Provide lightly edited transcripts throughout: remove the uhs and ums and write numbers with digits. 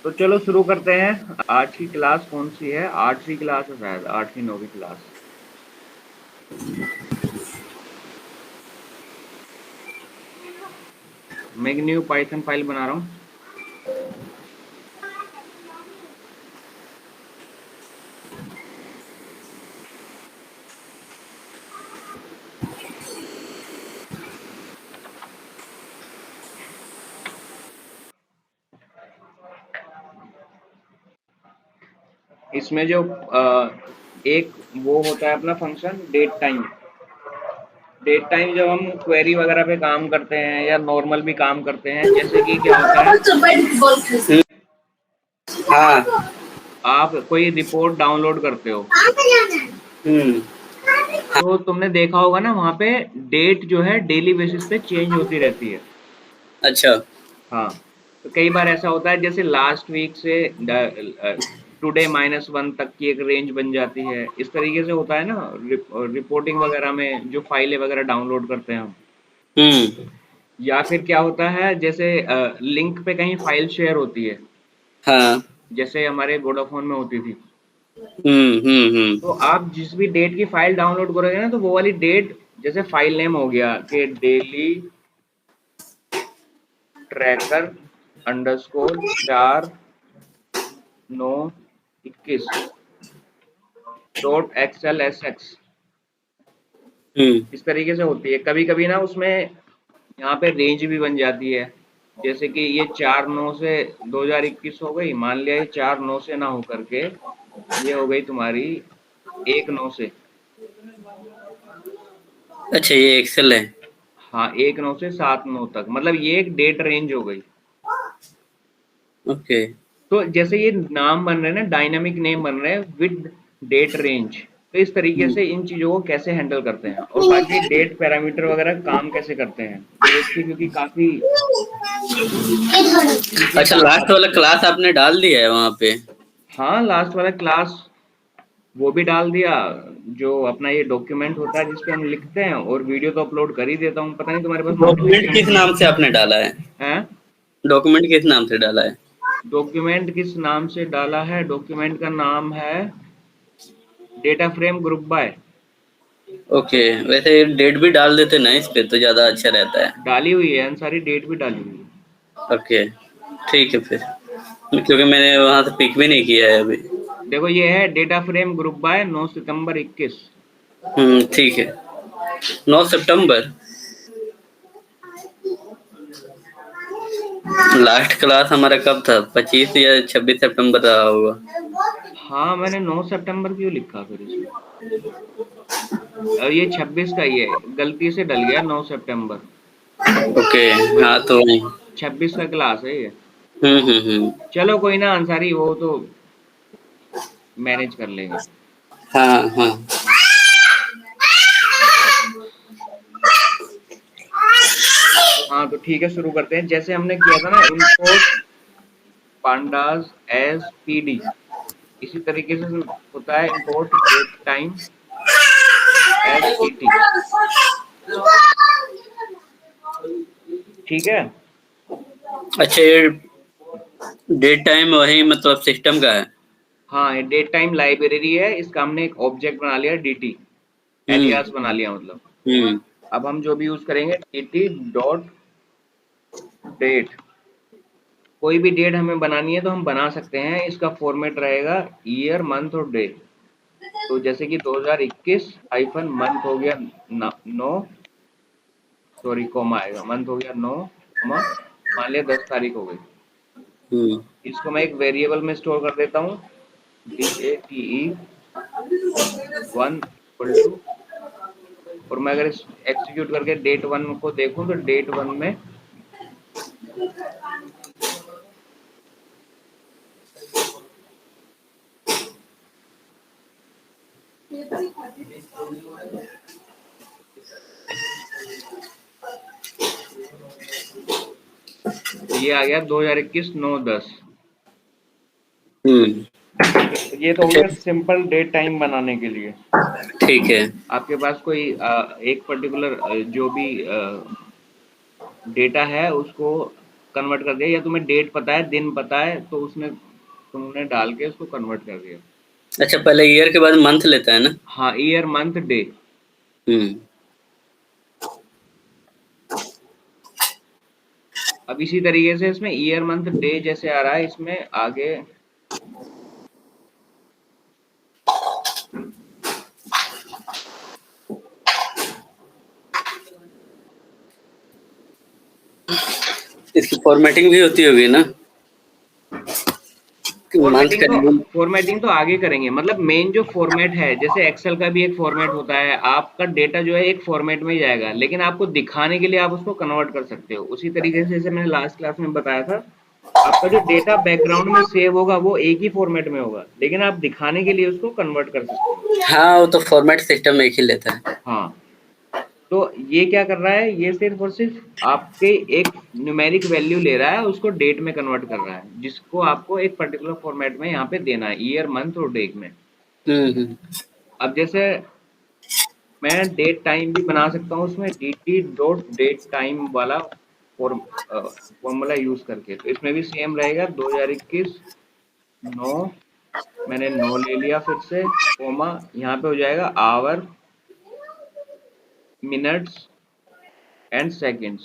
तो चलो शुरू करते हैं। आज की क्लास कौन सी है? 8वीं क्लास है शायद, 8वीं 9वीं क्लास। मैं एक न्यू पाइथन फाइल बना रहा हूँ। इसमें जो एक वो होता है अपना function date time. Date time जब हम क्वेरी वगैरह पे काम करते हैं या नॉर्मल भी काम करते हैं, जैसे कि क्या होता है, हाँ। आप कोई रिपोर्ट डाउनलोड करते हो हम्म। तो तुमने देखा होगा ना, वहाँ पे डेट जो है डेली बेसिस पे चेंज होती रहती है। अच्छा। हाँ, तो कई बार ऐसा होता है जैसे लास्ट वीक से टुडे -1 तक की एक रेंज बन जाती है। इस तरीके से होता है ना, रिपोर्टिंग वगैरह में जो फाइलें वगैरह डाउनलोड करते हैं हम। हम्म। या फिर क्या होता है, जैसे लिंक पे कहीं फाइल शेयर होती है, हाँ। जैसे हमारे वोडाफोन में होती थी। हम्म। तो आप जिस भी डेट की फाइल डाउनलोड करोगे ना, तो वो वाली डेट, जैसे फाइल नेम हो गया कि डेली ट्रैकर अंडरस्कोर 4/9/21 .xlsx, हम्म। इस तरीके से होती है। कभी कभी ना उसमें यहाँ पे रेंज भी बन जाती है, जैसे कि ये 4/9 से 2021 हो गई। मान लिया ये 4/9 से ना हो करके ये हो गई तुम्हारी 1/9 से। अच्छा, ये एक्सेल है। हाँ, 1/9 से 7/9 तक, मतलब ये एक डेट रेंज हो गई। ओके। तो जैसे ये नाम बन रहे हैं ना, डायनामिक नेम बन रहे हैं विद डेट रेंज। तो इस तरीके हम्म। से इन चीज़ों को कैसे हैंडल करते हैं, और बाकी डेट पैरामीटर वगैरह काम कैसे करते हैं, ये इसकी क्योंकि काफ़ी इजी अच्छा, टास्क लास्ट है। वाला क्लास आपने डाल दिया है वहाँ पे? हाँ, लास्ट वाला क्लास वो भी डाल दिया। जो अपना ये डॉक्यूमेंट होता है जिसपे हम लिखते हैं, और वीडियो तो अपलोड कर ही देता हूँ। पता नहीं तुम्हारे पास डॉक्यूमेंट नोटिफिकेशन किस नाम से आपने डाला है? है? डॉक्यूमेंट किस नाम से डाला है? डॉक्यूमेंट किस नाम से डाला है? डॉक्यूमेंट का नाम है data frame group by. Okay. वैसे डेट भी डाल देते ना इस पे तो ज्यादा अच्छा रहता है। डाली हुई है, अंसारी डेट भी डाली हुई है। ओके, ठीक है फिर, क्योंकि मैंने वहाँ से पिक भी नहीं किया है अभी। देखो ये है डेटा फ्रेम ग्रुप बाय 9 सितंबर 21। ठीक है। 9 सितंबर। लास्ट क्लास हमारा कब था? 25 या 26 सितंबर रहा होगा। हाँ, मैंने 9 सितंबर क्यों लिखा फिर इसमें? और ये 26 का ही है, गलती से डल गया 9 सितंबर। ओके। हाँ तो 26 का क्लास है ये। हम्म। चलो कोई ना अंसारी, वो तो मैनेज कर लेंगे। हाँ हाँ। हाँ तो ठीक है, शुरू करते हैं। जैसे हमने किया था ना, इंपोर्ट पांडास एज पीडी, इसी तरीके से होता है import date time as PT. ठीक है। अच्छा, ये डेट टाइम वही मतलब सिस्टम का है? हाँ, ये डेट टाइम लाइब्रेरी है, इसका हमने एक ऑब्जेक्ट बना लिया dt, एलियास हम्म बना लिया मतलब। हम्म। अब हम जो भी यूज करेंगे dt डॉट डेट। कोई भी डेट हमें बनानी है तो हम बना सकते हैं। इसका फॉर्मेट रहेगा ईयर मंथ और डे। तो जैसे कि 2021 हाइफन मंथ हो गया 9, सॉरी कॉमा आएगा, मंथ हो गया 9 कॉमा, मान लिया 10 तारीख हो गई। हम्म। इसको मैं एक वेरिएबल में स्टोर कर देता हूँ, DATE1 और मैं अगर एग्जीक्यूट करके डेट 1 को देखूं तो डेट 1 में ये आ गया 2021 9/10। हम्म। ठीक है, तो ये तो हो अच्छा, गया सिंपल डेट टाइम बनाने के लिए। ठीक है। आपके पास कोई एक पर्टिकुलर जो भी डेटा है उसको कन्वर्ट कर दिया, या तुम्हें डेट पता है, दिन पता है, तो उसने तुमने डाल के उसको कन्वर्ट कर दिया। अच्छा, पहले ईयर के बाद मंथ लेता है ना? हाँ, ईयर मंथ डे। हम्म। अब इसी तरीके से इसमें ईयर मंथ डे जैसे आ रहा है, इसमें आगे इसकी फॉर्मेटिंग भी होती होगी ना, कि मंथ का नेम? फॉर्मेटिंग तो आगे करेंगे। मतलब मेन जो फॉर्मेट है, जैसे एक्सेल का भी एक फॉर्मेट होता है, आपका डेटा जो है एक फॉर्मेट में ही जाएगा, लेकिन आपको दिखाने के लिए आप उसको कन्वर्ट कर सकते हो। उसी तरीके से जैसे मैंने लास्ट क्लास में बताया था, आपका जो डेटा बैकग्राउंड में सेव होगा वो एक ही फॉर्मेट में होगा, लेकिन आप दिखाने के लिए उसको कन्वर्ट कर सकते हो। हाँ, वो तो फॉर्मेट सिस्टम एक ही लेता है। हाँ, तो ये क्या कर रहा है, ये सिर्फ और सिर्फ आपके एक न्यूमेरिक वैल्यू ले रहा है, उसको डेट में कन्वर्ट कर रहा है, जिसको आपको एक पर्टिकुलर फॉर्मेट में यहाँ पे देना है, ईयर मंथ और डेट में। हम्म। अब जैसे मैं डेट टाइम भी बना सकता हूँ उसमें, dt डॉट डेट टाइम वाला फॉर्मूला यूज करके, तो इसमें भी सेम रहेगा। 2021 9, मैंने 9 ले लिया, फिर से कोमा, यहाँ पे हो जाएगा आवर, मिनट्स एंड सेकेंड्स।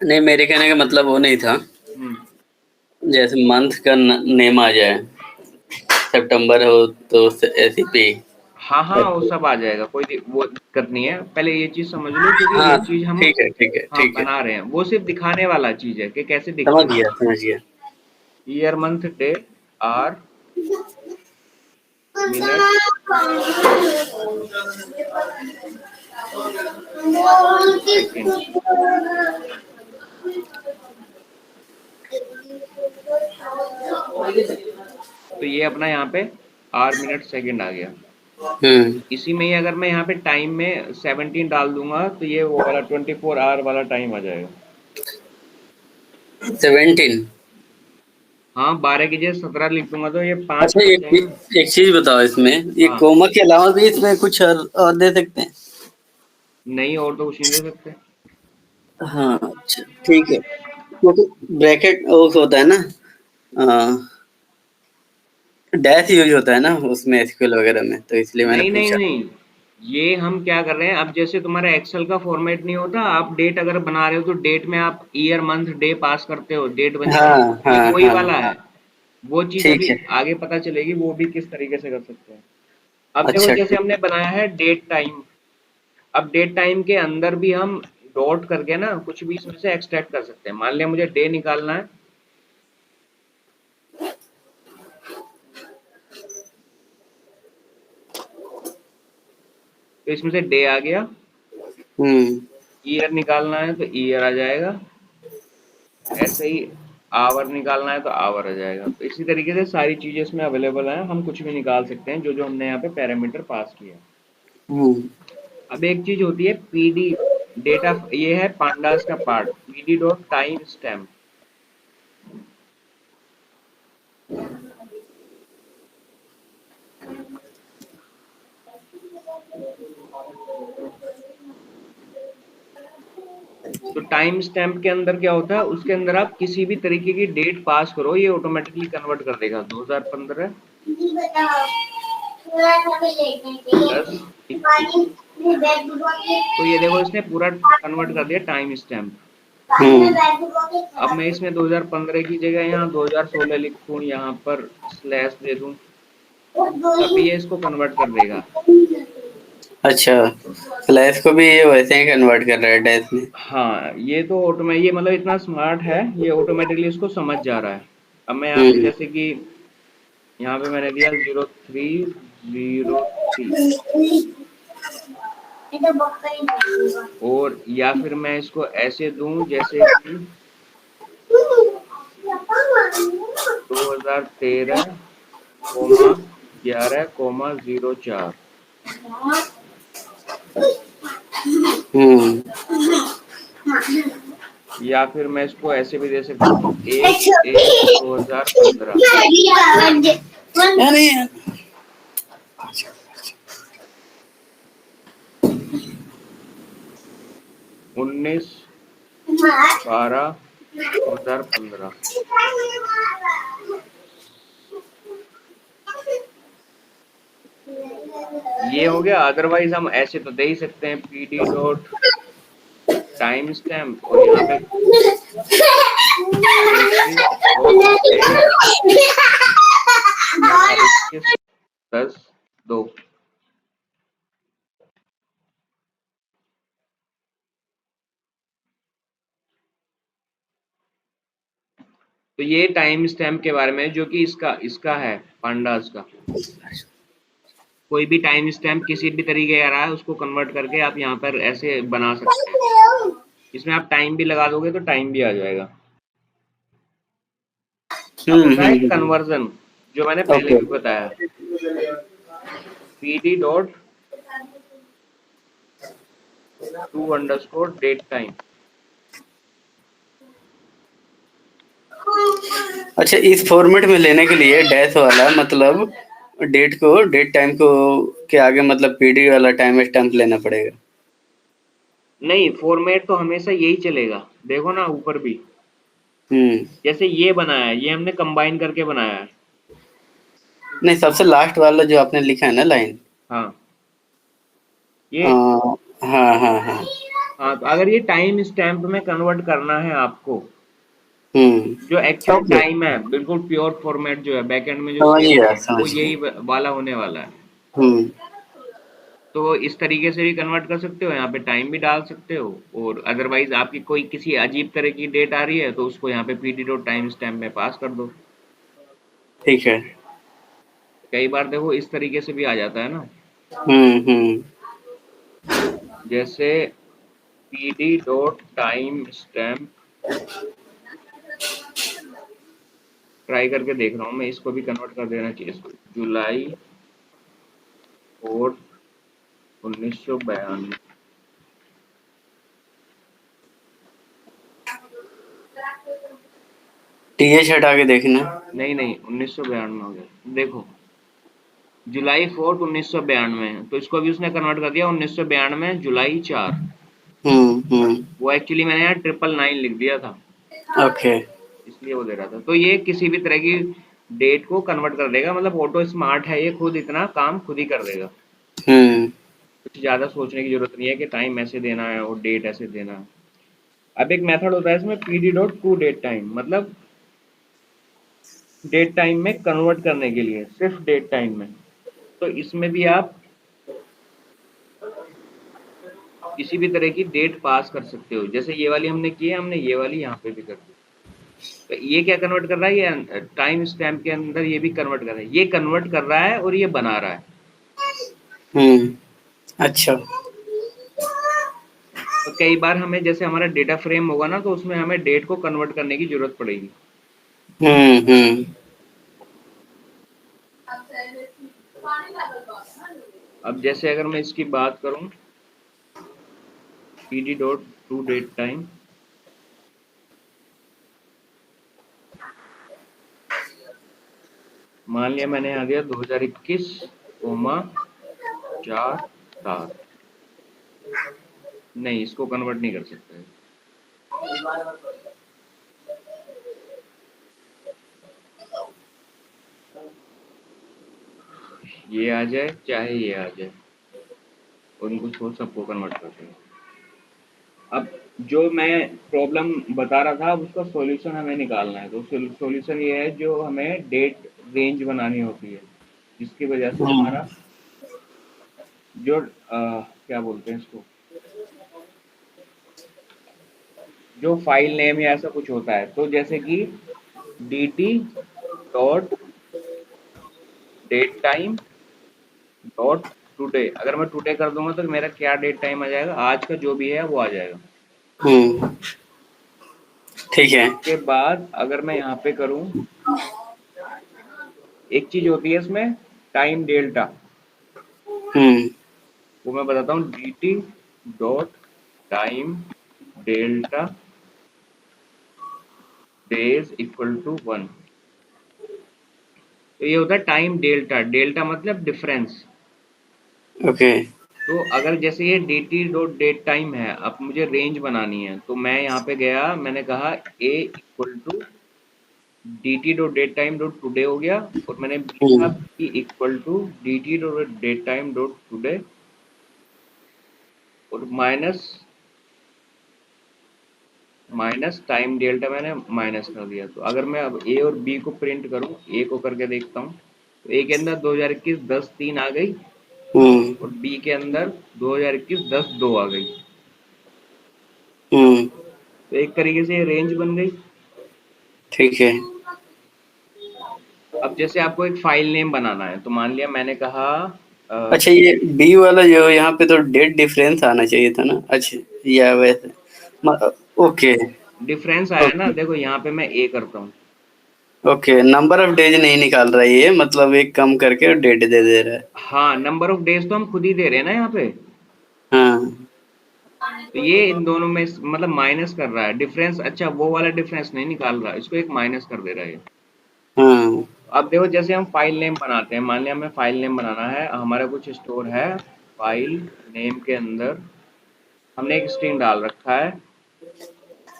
नहीं, मेरे कहने का मतलब वो नहीं था। हम्म। जैसे मंथ का नेम आ जाए, सितंबर हो तो SCP। हाँ हाँ, वो सब आ जाएगा, वो दिक्कत नहीं है। पहले ये चीज समझ लो, क्योंकि हाँ, ये चीज हम ठीक है, ठीक है, हाँ ठीक है। बना रहे हैं, वो सिर्फ दिखाने वाला चीज है कि कैसे समझ दिखेगा। गया, समझ गया। Year month day, hour, minutes, seconds. तो ये अपना यहाँ पे आर, मिनट, सेकेंड आ गया। हम्म। इसी में ही अगर मैं यहाँ पे टाइम में 17 डाल दूंगा, तो ये वो वाला 24 आवर वाला टाइम आ जाएगा। 17। हाँ, 12 की जगह 17 लिख दूंगा तो ये 5 अच्छा, बचेंगे ना। एक चीज बताओ, इसमें ये हाँ, कोमा के अलावा भी इसमें कुछ और दे सकते हैं? नहीं और तो कुछ नहीं दे सकते। हाँ, अच्छा, ठीक है। क्योंकि ब्रैकेट वो होता है ना, डैश यूज होता है ना उसमें, एसक्यूएल वगैरह में, तो इसलिए मैंने नहीं नहीं पूछा। नहीं, ये हम क्या कर रहे हैं, अब जैसे तुम्हारा एक्सेल का फॉर्मेट नहीं होता, आप डेट अगर बना रहे हो तो डेट में आप ईयर मंथ डे पास करते हो, डेट बन हाँ, जाएगी, ये हाँ, वही हाँ, वाला हाँ। है। वो चीज ठीक अभी है। आगे पता चलेगी, वो भी किस तरीके से कर सकते हैं। अब देखो, अच्छा, जैसे ठीक। हमने बनाया है डेट टाइम, अब डेट टाइम के अंदर भी हम डॉट करके ना कुछ भी इसमें से एक्सट्रैक्ट कर सकते हैं। मान लिया मुझे डे निकालना है, तो इसमें से डे आ गया। हम्म। ईयर निकालना है तो ईयर आ जाएगा, ऐसे ही आवर निकालना है तो आवर आ जाएगा। तो इसी तरीके से सारी चीजें इसमें अवेलेबल हैं, हम कुछ भी निकाल सकते हैं जो जो हमने यहाँ पे पैरामीटर पास किया। हम्म। अब एक चीज होती है पीडी डेटा, ये है पांडास का part, PD dot time stamp. तो टाइम स्टैम्प के अंदर क्या होता है, उसके अंदर आप किसी भी तरीके की डेट पास करो, ये ऑटोमेटिकली कन्वर्ट कर देगा। 2015, 10, 21, तो ये देखो इसने पूरा कन्वर्ट कर दिया टाइम स्टैम्प। अब मैं इसमें 2015 की जगह यहाँ 2016 लिखूँ, यहाँ पर स्लैश दे दूँ, तब भी ये इसको कन्वर्ट कर देगा। अच्छा, फ्लैश को भी ये वैसे ही कन्वर्ट कर रहा है डैश में? हाँ, ये तो ये मतलब इतना स्मार्ट है, ये ऑटोमेटिकली इसको समझ जा रहा है। अब मैं यहाँ पे हम्म। जैसे कि यहाँ पे मैंने दिया 0303, और या फिर मैं इसको ऐसे दूं जैसे कि 2013 कोमा 11 कोमा 04, हम्म। या फिर मैं इसको ऐसे भी दे सकता हूँ 1/1/2015, यानी 19/12/2015, 2015। ये हो गया। अदरवाइज हम ऐसे तो दे ही सकते हैं पीडी डॉट टाइम स्टैम्प और यहाँ पे पीडी डॉट डेट 2021-10-2। तो ये टाइम स्टैम्प के बारे में जो कि इसका है पांडास का। कोई भी टाइम स्टैम्प किसी भी तरीके का रहा है उसको कन्वर्ट करके आप यहाँ पर ऐसे बना सकते हैं। इसमें आप टाइम भी लगा दोगे तो टाइम भी आ जाएगा। अब होता है कन्वर्जन जो मैंने पहले ओके। भी बताया, PD dot to underscore date time. अच्छा, इस फॉर्मेट में लेने के लिए डैश वाला मतलब डेट टाइम को के आगे मतलब पीडी वाला टाइम स्टैम्प लेना पड़ेगा। नहीं, फॉर्मेट तो हमेशा यही चलेगा। देखो ना ऊपर भी जैसे ये बनाया है, ये हमने कंबाइन करके बनाया है। नहीं, सबसे लास्ट वाला जो आपने लिखा है ना लाइन। हाँ ये हाँ हाँ हाँ। हाँ, तो अगर ये टाइम स्टैम्प में कन्वर्ट करना है आपको, जो एक्चुअल ओके। टाइम है बिल्कुल प्योर फॉर्मेट जो है बैकएंड में जो समझ सेव गया होगा वो समझ यही गया। वाला होने वाला है। हम्म। तो इस तरीके से भी कन्वर्ट कर सकते हो, यहाँ पे टाइम भी डाल सकते हो और अदरवाइज आपकी कोई किसी अजीब तरह की डेट आ रही है तो उसको यहाँ पे पीडी डॉट टाइम स्टैम्प में पास कर दो। ठीक है। कई बार देखो इस तरीके से भी आ जाता है ना, हम्म। जैसे PD dot time stamp. Try करके देख रहा हूँ मैं, इसको भी कन्वर्ट कर देना चाहिए इसको। जुलाई 4 1992। टीएच हटा के देखना। नहीं नहीं 1992 हो गया। देखो जुलाई 4 1992 तो इसको भी उसने कन्वर्ट कर दिया 1992 जुलाई 4। हम्म। वो एक्चुअली मैंने यहाँ 999 लिख दिया था ओके। इसलिए वो दे रहा था। तो ये किसी भी तरह की डेट को कन्वर्ट कर देगा, मतलब ऑटो स्मार्ट है ये, खुद इतना काम खुद ही कर देगा। हम्म। कुछ ज़्यादा सोचने की जरूरत नहीं है कि टाइम ऐसे देना है और डेट ऐसे देना है। अब एक मेथड होता है इसमें PD dot to date time, मतलब डेट टाइम में कन्वर्ट करने के लिए, सिर्फ डेट टाइम में। तो इसमें भी आप किसी भी तरह की डेट पास कर सकते हो। जैसे ये वाली हमने की है, हमने ये वाली यहाँ पे भी कर दी। तो ये क्या कन्वर्ट कर रहा है, ये टाइम स्टैम्प के अंदर ये भी कन्वर्ट कर रहा है, ये कन्वर्ट कर रहा है और ये बना रहा है। अच्छा। तो कई बार हमें जैसे हमारा डेटा फ्रेम होगा ना तो उसमें हमें डेट को कन्वर्ट करने की जरूरत पड़ेगी। हम्म। अब जैसे अगर मैं इसकी बात करूं, PD dot to date time, मान लिया मैंने यहाँ दिया 2021 कोमा 4/7। नहीं, इसको कन्वर्ट नहीं कर सकते। ये आ जाए चाहे ये आ जाए, उनको सोच सबको कन्वर्ट करते हैं। अब जो मैं प्रॉब्लम बता रहा था अब उसका सॉल्यूशन हमें निकालना है। तो सॉल्यूशन ये है, जो हमें डेट रेंज बनानी होती है जिसकी वजह से हमारा जो क्या बोलते हैं इसको, जो फाइल नेम या ऐसा कुछ होता है। तो जैसे कि dt dot date time dot today, अगर मैं टुडे कर दूंगा तो मेरा क्या डेट टाइम आ जाएगा, आज का जो भी है वो आ जाएगा। ठीक है। उसके बाद अगर मैं यहाँ पे करूँ, एक चीज होती है इसमें टाइम डेल्टा, वो मैं बताता हूँ। dt dot time delta days equal to 1। तो ये होता है टाइम डेल्टा। डेल्टा मतलब डिफरेंस। ओके। तो अगर जैसे ये dt डॉट डेट टाइम है, अब मुझे रेंज बनानी है, तो मैं यहाँ पे गया, मैंने कहा a equal to dt dot date time dot today हो गया, और मैंने लिखा hmm b equal to dt dot date time dot today, और माइनस माइनस टाइम डेल्टा मैंने माइनस कर दिया। तो अगर मैं अब ए और बी को प्रिंट करूं, ए को करके देखता हूं, तो ए के अंदर 2021 10/3 आ गई, हम्म और बी के अंदर 2021 10/2 आ गई। हम्म तो एक तरीके से ये रेंज बन गई। ठीक है। अब जैसे आपको एक फाइल नेम बनाना है, तो मान लिया मैंने कहा अच्छा, ये बी वाला जो यहाँ पे तो डेट डिफरेंस आना चाहिए था ना? अच्छा, या वैसे ओके। डिफरेंस आया ना, ओके देखो यहाँ पे मैं ए करता हूँ। ओके, नंबर ऑफ डेज नहीं निकाल रहा है ये, मतलब एक कम करके डेट दे दे रहा है। हाँ, नंबर ऑफ डेज तो हम खुद ही दे रहे हैं ना यहाँ पे। हाँ तो ये इन दोनों में मतलब माइनस कर रहा है डिफरेंस। अच्छा, वो वाला डिफरेंस नहीं निकाल रहा, इसको एक माइनस कर दे रहा है। हाँ। अब देखो, जैसे हम फाइल नेम बनाते हैं, मान लिया हमें फाइल नेम बनाना है, हमारा कुछ स्टोर है, फाइल नेम के अंदर हमने एक स्ट्रिंग डाल रखा है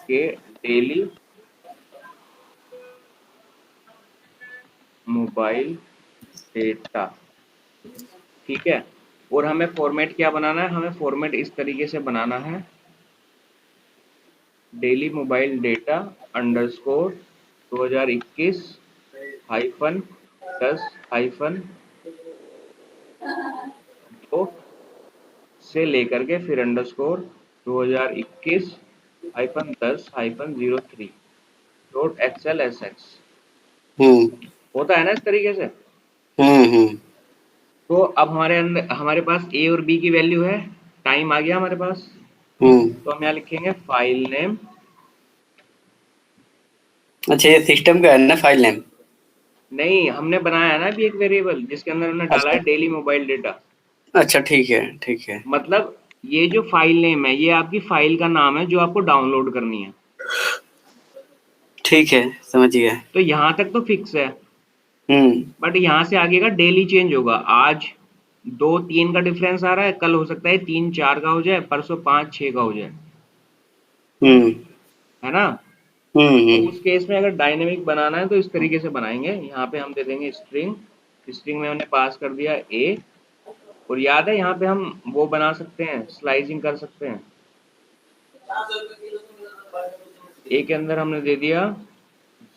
कि डेली मोबाइल डेटा, ठीक है। और हमें फॉर्मेट क्या बनाना है, हमें फॉर्मेट इस तरीके से बनाना है, daily mobile data underscore 2021 hyphen 10-2 से लेकर के फिर underscore 2021 -10-03 dot X L S X. हम्म होता है ना इस तरीके से। हम्म। तो अब हमारे अंदर हमारे पास ए और बी की वैल्यू है, टाइम आ गया हमारे पास। हम्म। तो हम यहाँ लिखेंगे फाइल नेम। अच्छा, ये सिस्टम का है ना फाइल नेम? नहीं, हमने बनाया है ना अभी एक वेरिएबल जिसके अंदर हमने डाला अच्छा है डेली मोबाइल डेटा। अच्छा, ठीक है ठीक है। मतलब ये जो फाइल नेम है, ये आपकी फाइल का नाम है जो आपको डाउनलोड करनी है। ठीक है, समझ गया। तो यहाँ तक तो फिक्स है, हम्म बट यहाँ से आगे का डेली चेंज होगा। आज 2-3 का डिफरेंस आ रहा है, कल हो सकता है 3-4 का हो जाए, परसों 5-6 का हो जाए, हम्म है ना। तो हम्म। उस केस में अगर डायनेमिक बनाना है तो इस तरीके से बनाएंगे। यहाँ पे हम दे देंगे स्ट्रिंग, स्ट्रिंग में हमने पास कर दिया ए, और याद है यहाँ पे हम वो बना सकते हैं, स्लाइसिंग कर सकते हैं। ए के अंदर हमने दे दिया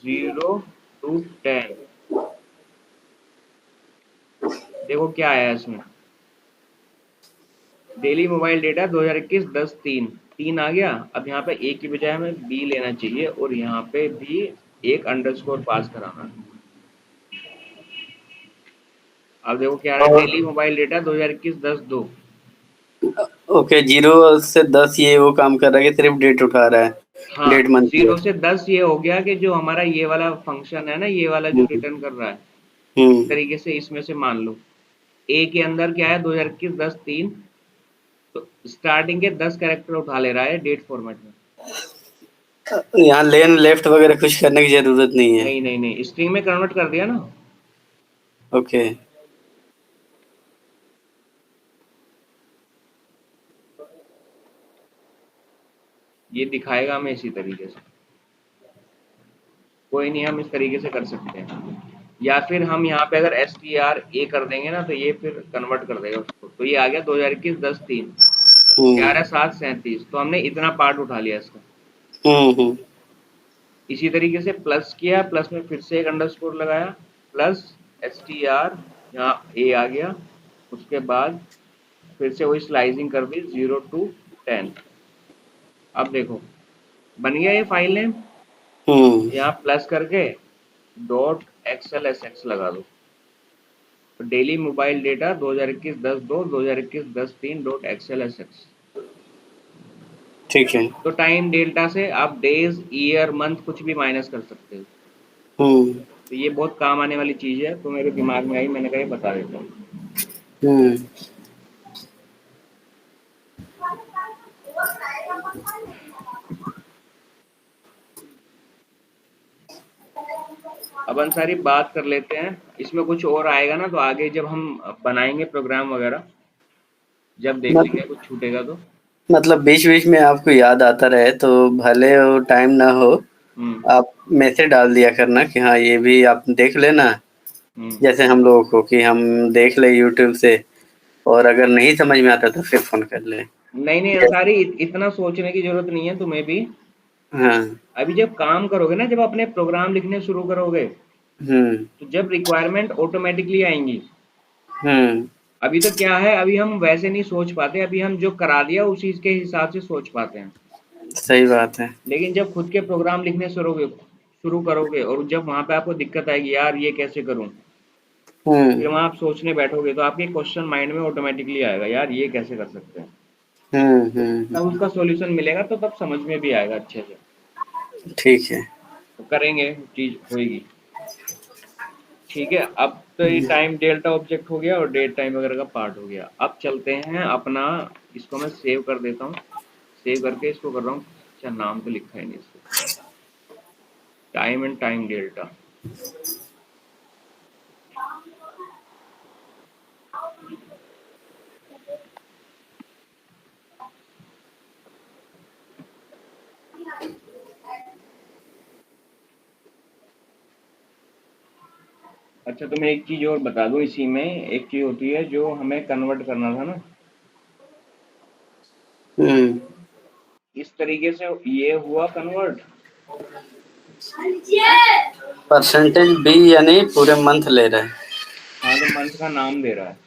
0 to 10। देखो क्या आया इसमें, डेली मोबाइल डेटा 2021 10-3 3 आ गया। अब यहाँ पे ए की बजाय हमें बी लेना चाहिए, और यहाँ पे भी एक अंडरस्कोर पास कराना है। अब देखो क्या आ रहा है, और डेली मोबाइल डेटा 2021 10-2। ओके, 0 से 10 ये वो काम कर रहा है कि सिर्फ डेट उठा रहा है? हाँ, डेट मंथ की 0 से 10 ये हो गया कि जो हमारा ये वाला फंक्शन है ना, ये वाला जो हम्म रिटर्न कर रहा है, इस हम्म। तरीके से इसमें से मान लो ए के अंदर क्या है, 2021 10-3, तो स्टार्टिंग के 10 कैरेक्टर उठा ले रहा है डेट फॉर्मेट में। यहाँ लेन लेफ्ट वगैरह कुछ करने की जरूरत नहीं है? नहीं नहीं नहीं, स्ट्रिंग में कन्वर्ट कर दिया ना। ओके। ये दिखाएगा हमें इसी तरीके से। कोई नहीं, हम इस तरीके से कर सकते हैं, या फिर हम यहाँ पे अगर एस टी आर ए कर देंगे ना, तो ये फिर कन्वर्ट कर देगा उसको। तो ये आ गया 2021 10-3 हम्म 11-7-37। तो हमने इतना पार्ट उठा लिया इसका। हम्म। इसी तरीके से प्लस किया, प्लस में फिर से एक अंडरस्कोर लगाया, प्लस एस टी आर, यहाँ ए आ गया। उसके बाद फिर से वही स्लाइसिंग कर दी 0 to 10। अब देखो बन गया ये फाइल नेम। हम्म यहाँ प्लस करके डॉट एक्सएल एस एक्स लगा दो, तो daily mobile data 2021 10-2 2021 10-3 dot X L S x. ठीक है। तो टाइम डेल्टा से आप डेज ईयर मंथ कुछ भी माइनस कर सकते हो। हम्म तो ये बहुत काम आने वाली चीज़ है, तो मेरे दिमाग में आई, मैंने कहा ये बता देता हूँ। हम्म। अब अंसारी बात कर लेते हैं, इसमें कुछ और आएगा ना, तो आगे जब हम बनाएंगे प्रोग्राम वगैरह, जब देख मत, लेंगे कुछ छूटेगा तो। मतलब बीच बीच में आपको याद आता रहे तो भले वो टाइम ना हो, हम्म। आप मैसेज डाल दिया करना कि हाँ ये भी आप देख लेना। हम्म। जैसे हम लोगों को कि हम देख ले यूट्यूब से, और अगर नहीं समझ में आता तो फिर फोन कर ले। नहीं नहीं अंसारी, इतना सोचने की जरूरत नहीं है तुम्हें भी। हाँ। अभी जब काम करोगे ना, जब अपने प्रोग्राम लिखने शुरू करोगे, हम्म। तो जब रिक्वायरमेंट ऑटोमेटिकली आएंगी। हम्म। अभी तो क्या है, अभी हम वैसे नहीं सोच पाते, अभी हम जो करा दिया उसी के हिसाब से सोच पाते हैं। सही बात है। लेकिन जब खुद के प्रोग्राम लिखने शुरू करोगे और जब वहां पे आपको दिक्कत आएगी, यार ये कैसे करूं, फिर हम्म। वहां आप सोचने बैठोगे तो आपके क्वेश्चन माइंड में ऑटोमेटिकली आएगा, यार ये कैसे कर सकते हैं। तब हम्म। उसका सॉल्यूशन मिलेगा तो तब समझ में भी आएगा अच्छे से। ठीक है। तो करेंगे, चीज होएगी। ठीक है, अब तो ये टाइम डेल्टा ऑब्जेक्ट हो गया और डेट टाइम वगैरह का पार्ट हो गया। अब चलते हैं अपना, इसको मैं सेव कर देता हूँ। सेव करके इसको कर रहा हूँ, अच्छा नाम तो लिखा ही नहीं इसको, टाइम एंड टाइम डेल्टा। अच्छा, तो मैं एक चीज और बता दूं, इसी में एक चीज होती है जो हमें कन्वर्ट करना था ना, हम्म। इस तरीके से ये हुआ कन्वर्ट। परसेंटेज बी यानी पूरे मंथ ले रहा है। हाँ, तो मंथ का नाम दे रहा है।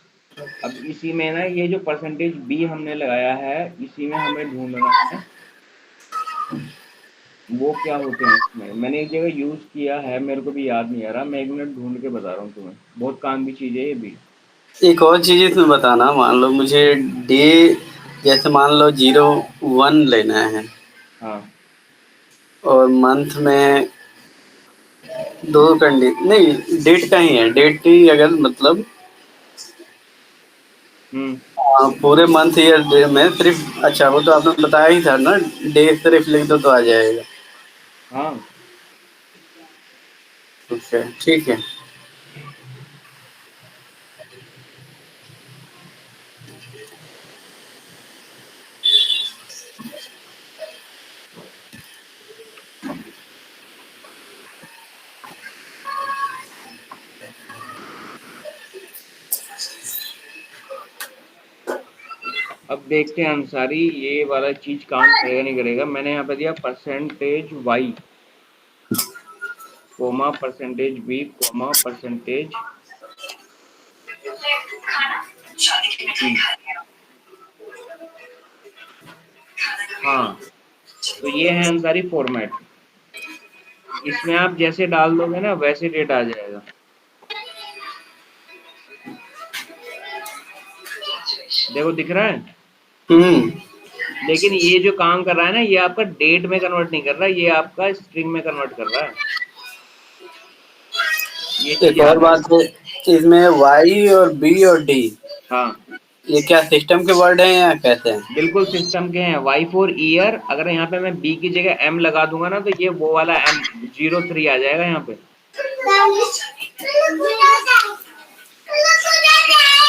अब इसी में ना ये जो परसेंटेज बी हमने लगाया है, इसी में हमें ढूंढना है वो क्या होते हैं। इसमें मैंने एक जगह यूज किया है, मेरे को भी याद नहीं आ रहा, मैं एक मिनट ढूंढ के बता रहा हूँ तुम्हें, बहुत काम की चीज है ये भी। एक और चीज इसमें बताना, मान लो मुझे डे, जैसे मान लो 01 लेना है, हाँ। और मंथ में दो कंडी नहीं, डेट का ही है, डेट की अगर मतलब हम्म। पूरे मंथ ईयर डे में सिर्फ, अच्छा वो तो आपने बताया ही था ना, डे सिर्फ लिख दो तो आ जाएगा। हाँ। ओके ठीक है। अब देखते हैं अंसारी, ये वाला चीज काम करेगा नहीं करेगा। मैंने यहाँ पे दिया percentage Y comma percentage B comma percentage C. हाँ, तो ये है अंसारी फॉर्मेट। इसमें आप जैसे डाल दोगे ना वैसे डेट आ जाएगा। देखो दिख रहा है। हम्म। लेकिन ये जो काम कर रहा है ना, ये आपका डेट में कन्वर्ट नहीं कर रहा, ये आपका स्ट्रिंग में कन्वर्ट कर रहा है। ये चीज एक और याद बात रखना। है, इसमें वाई और बी और डी, हाँ, ये क्या सिस्टम के वर्ड हैं या कैसे हैं? बिल्कुल सिस्टम के हैं। वाई फॉर ईयर, अगर यहाँ पे मैं बी की जगह एम लगा दूंगा ना, तो ये वो वाला एम 03 आ जाएगा यहाँ पे।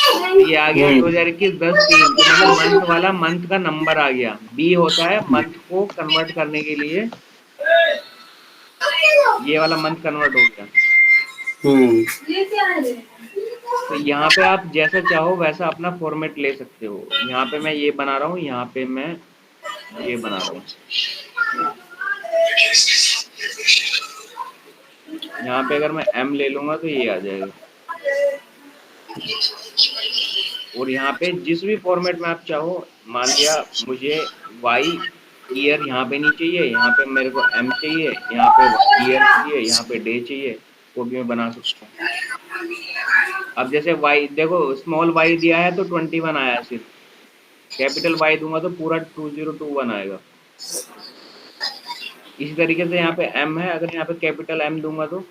तो ये आ गया हम्म। 2021 10/3, तो मतलब मंथ वाला मंथ का नंबर आ गया। बी होता है मंथ को कन्वर्ट करने के लिए, ये वाला मंथ कन्वर्ट हो गया। हम्म। तो यहाँ पे आप जैसा चाहो वैसा अपना फॉर्मेट ले सकते हो। यहाँ पे मैं ये बना रहा हूँ, यहाँ पे मैं ये बना रहा हूँ। यहाँ पे अगर मैं एम ले लूंगा तो ये आ जाएगा। और यहाँ पे जिस भी फॉर्मेट में आप चाहो, मान लिया मुझे वाई ईयर यहाँ पे नहीं चाहिए, यहाँ पे मेरे को एम चाहिए, यहाँ पे ईयर चाहिए, यहाँ पे डे चाहिए, वो भी मैं बना सकता हूँ। अब जैसे वाई देखो, स्मॉल वाई दिया है तो 21 आया है सिर्फ, कैपिटल वाई दूंगा तो पूरा 2021 आएगा। इसी तरीके से यहाँ पे एम है, अगर यहाँ पे कैपिटल एम दूंगा तो,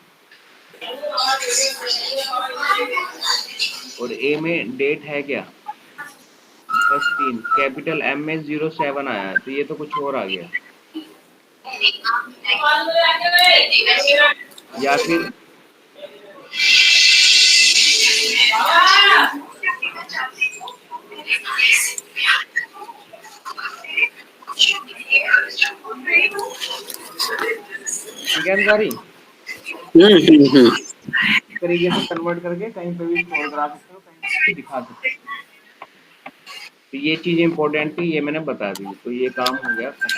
और ए में डेट है क्या, 10/3, कैपिटल एम में 07 आया है, तो ये तो कुछ और आ गया। या फिर समझ आ रही? हम्म। इस तरीके से कन्वर्ट करके कहीं पे भी स्टोर करा सकते हो, कहीं पे भी दिखा सकते हो। तो ये चीज़ इंपॉर्टेंट थी, ये मैंने बता दी, तो ये काम हो गया।